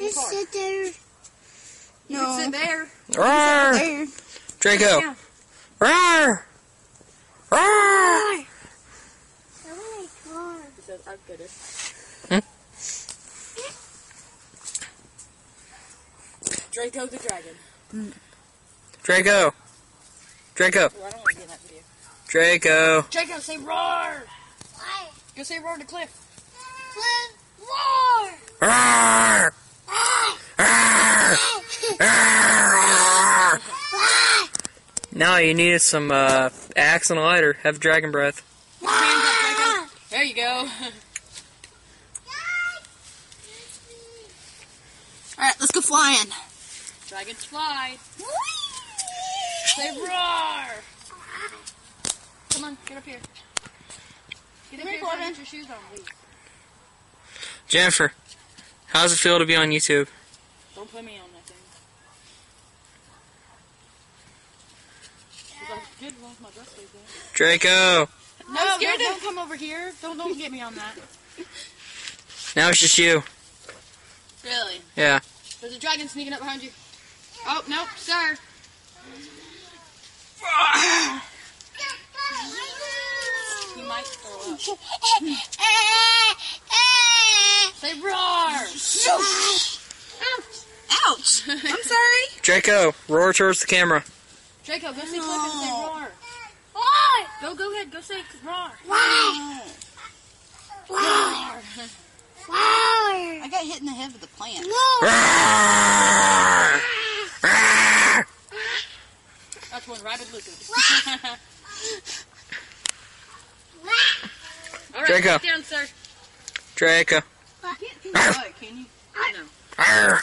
Just sit there. No. Sit there. Roar! There. Draco. Roar! Roar! He says, I've got it. Draco the dragon. Draco. Draco. Oh, I don't want to be in that video. Draco. Draco, say roar! Why? Go say roar to Cliff. Cliff, roar! Roar! Roar! Now you needed some axe and a lighter. Have dragon breath. Hands up, Draco. There you go. Alright, let's go flying. Dragons fly. Say roar! Come on, get up here. Get up here, put your shoes on, please. Jennifer, how does it feel to be on YouTube? Don't put me on that thing. I did lost my dress like that. Draco. No, don't come over here. Don't get me on that. Now it's just you. Really? Yeah. There's a dragon sneaking up behind you. Oh, nope, sir. You might throw up. Say roar! Ouch! I'm sorry. Draco, roar towards the camera. Draco, go say Cliff and say roar. Go ahead, go say roar. Roar! I got hit in the head with a plant. That's one rabid lizard. Alright, Draco. sit down, sir. Draco. You can't see the bug, can you? No. Arr.